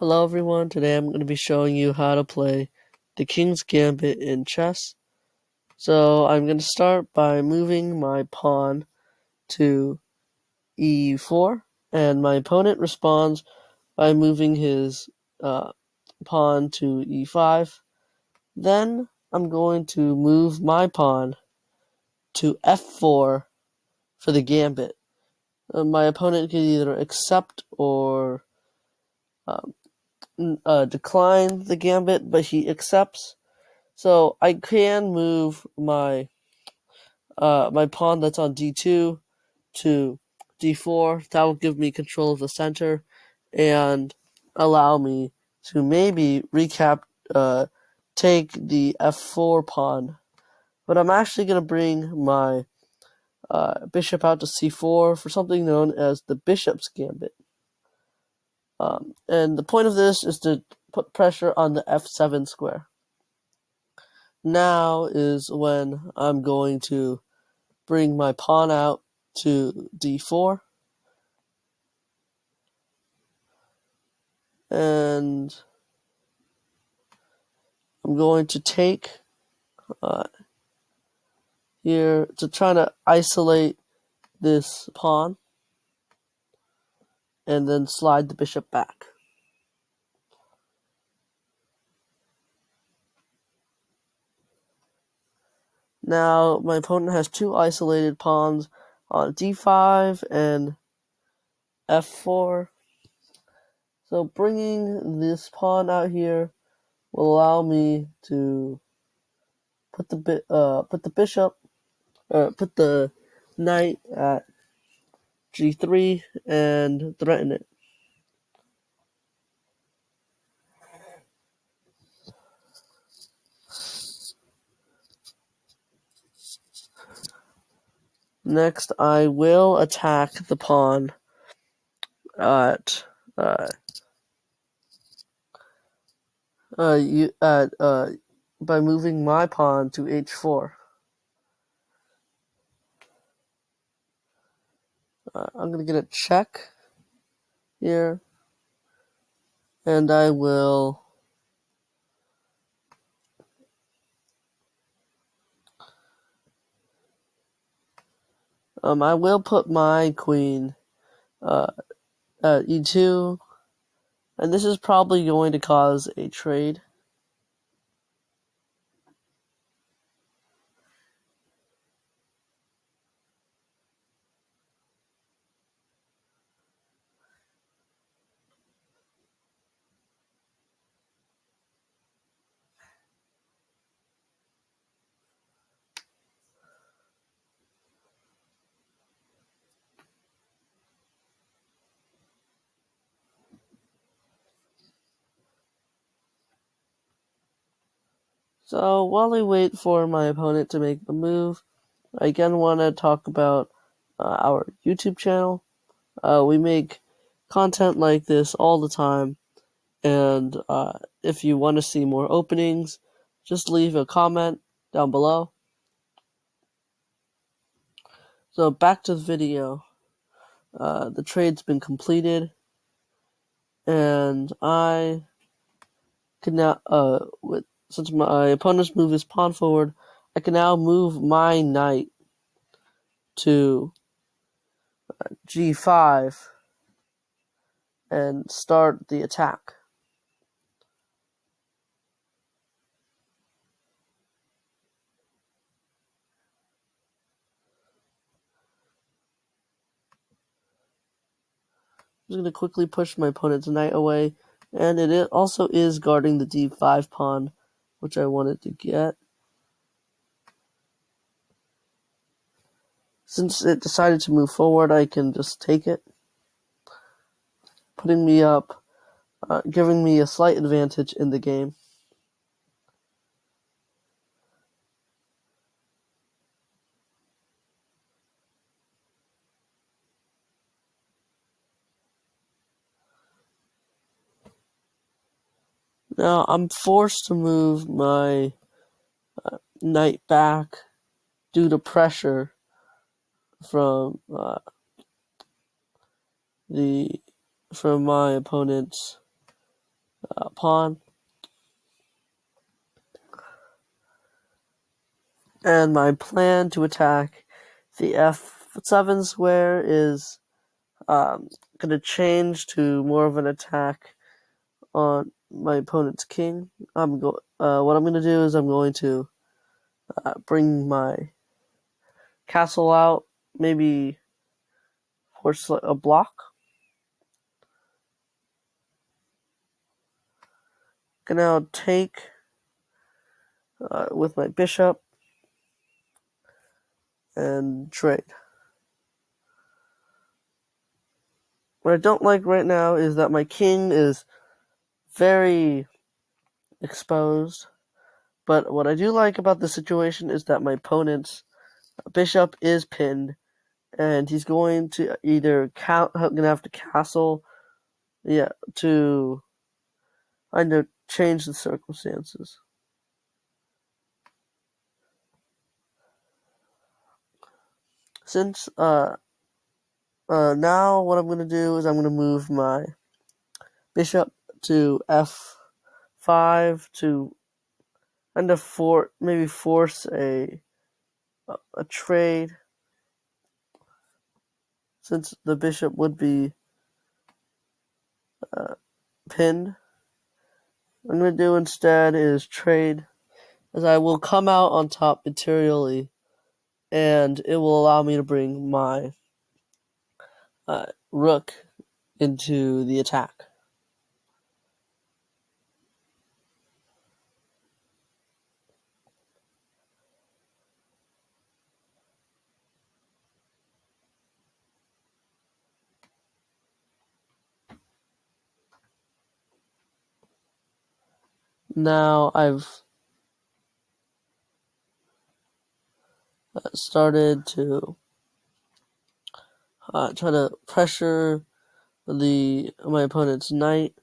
Hello everyone, today I'm going to be showing you how to play the King's Gambit in chess. So I'm going to start by moving my pawn to e4, and my opponent responds by moving his pawn to e5. Then I'm going to move my pawn to f4 for the gambit. My opponent can either accept or decline the gambit, but he accepts. So I can move my my pawn that's on d2 to d4. That will give me control of the center and allow me to maybe take the f4 pawn. But I'm actually going to bring my bishop out to c4 for something known as the bishop's gambit. And the point of this is to put pressure on the f7 square. Now is when I'm going to bring my pawn out to d4, and I'm going to take here to try to isolate this pawn and then slide the bishop back. Now my opponent has two isolated pawns on d5 and f4. So bringing this pawn out here will allow me to put the knight at g3 and threaten it. Next, I will attack the pawn at by moving my pawn to h4. I'm gonna get a check here, and I will put my queen at e2, and this is probably going to cause a trade. So while I wait for my opponent to make the move, I again want to talk about our YouTube channel. We make content like this all the time, and if you want to see more openings, just leave a comment down below. So back to the video. The trade's been completed, and I can now, since my opponent's moved his pawn forward, I can now move my knight to g5 and start the attack. I'm just going to quickly push my opponent's knight away, and it also is guarding the d5 pawn, which I wanted to get. Since it decided to move forward, I can just take it, putting me up, giving me a slight advantage in the game. Now I'm forced to move my knight back due to pressure from my opponent's pawn. And my plan to attack the f7 square is going to change to more of an attack on my opponent's king. What I'm going to do is I'm going to bring my castle out, maybe force a block. Can now take with my bishop and trade. What I don't like right now is that my king is very exposed. But what I do like about the situation is that my opponent's bishop is pinned, and he's going to either gonna have to castle, to kind of change the circumstances. Since now what I'm gonna do is I'm gonna move my bishop to f5 to kind of maybe force a trade, since the bishop would be pinned. What I'm going to do instead is trade, as I will come out on top materially, and it will allow me to bring my rook into the attack. Now I've started to try to pressure my opponent's knight.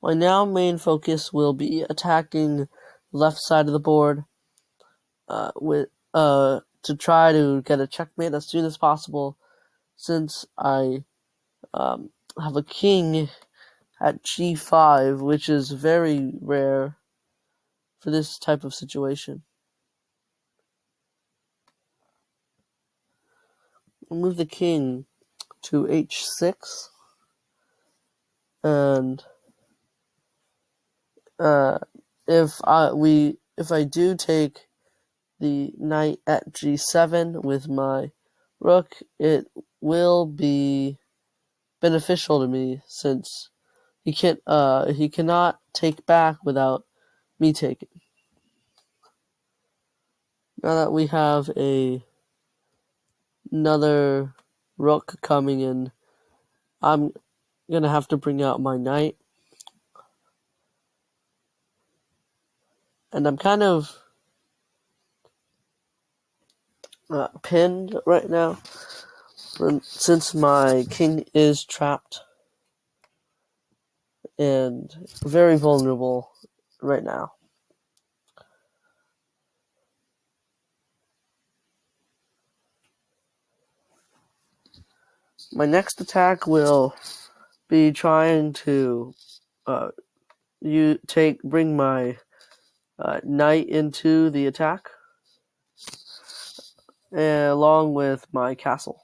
My now main focus will be attacking the left side of the board to try to get a checkmate as soon as possible, since I have a king at g5, which is very rare for this type of situation. I'll move the king to h6, and if I do take the knight at g7 with my rook, it will be beneficial to me, since he cannot take back without me taking. Now that we have another rook coming in, I'm gonna have to bring out my knight, and I'm kind of pinned right now, since my king is trapped and very vulnerable right now. My next attack will be trying to bring my knight into the attack, along with my castle.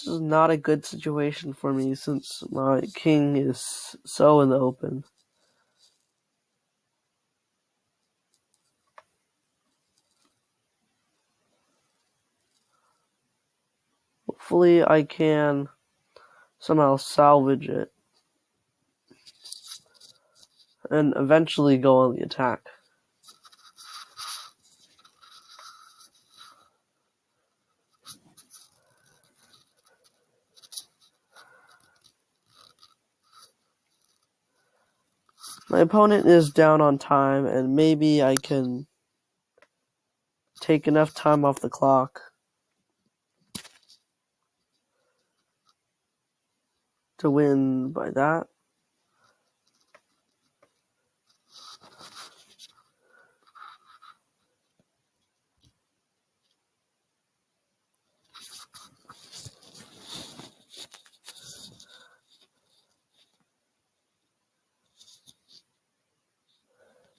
This is not a good situation for me since my king is so in the open. Hopefully I can somehow salvage it and eventually go on the attack. My opponent is down on time, and maybe I can take enough time off the clock to win by that.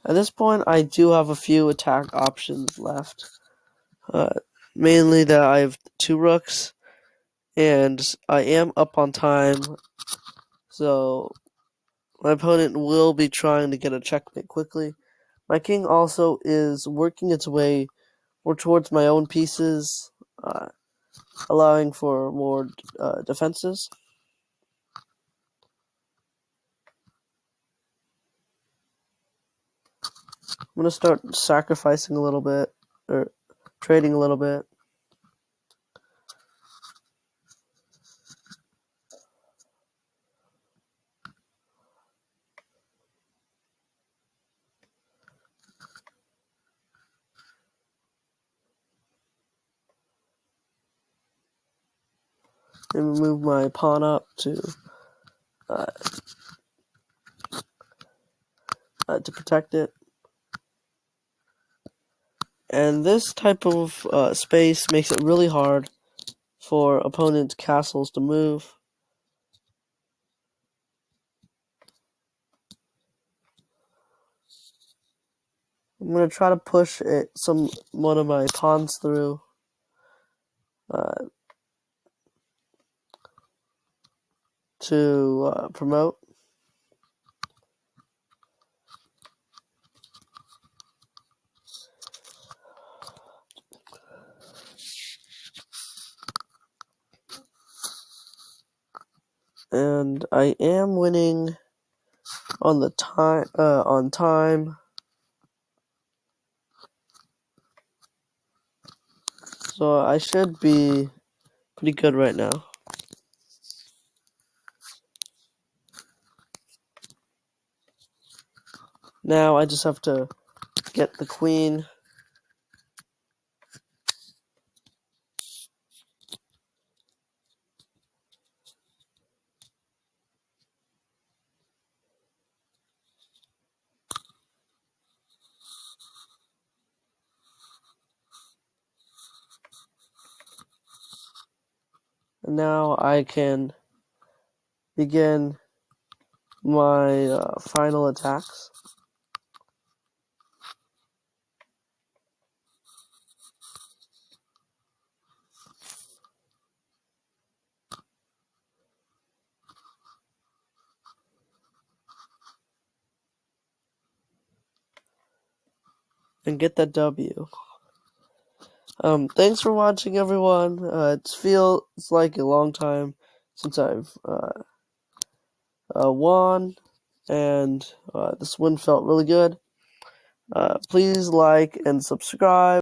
At this point, I do have a few attack options left. Mainly that I have 2 rooks, and I am up on time, so my opponent will be trying to get a checkmate quickly. My king also is working its way more towards my own pieces, allowing for more defenses. I'm going to start sacrificing a little bit, or trading a little bit. And move my pawn up to protect it. And this type of space makes it really hard for opponents' castles to move. I'm going to try to push one of my pawns through. To promote. And I am winning on time. So I should be pretty good right now. Now I just have to get the queen. And now I can begin my final attacks. And get that W. Thanks for watching, everyone. It feels like a long time since I've won, and this win felt really good. Please like and subscribe.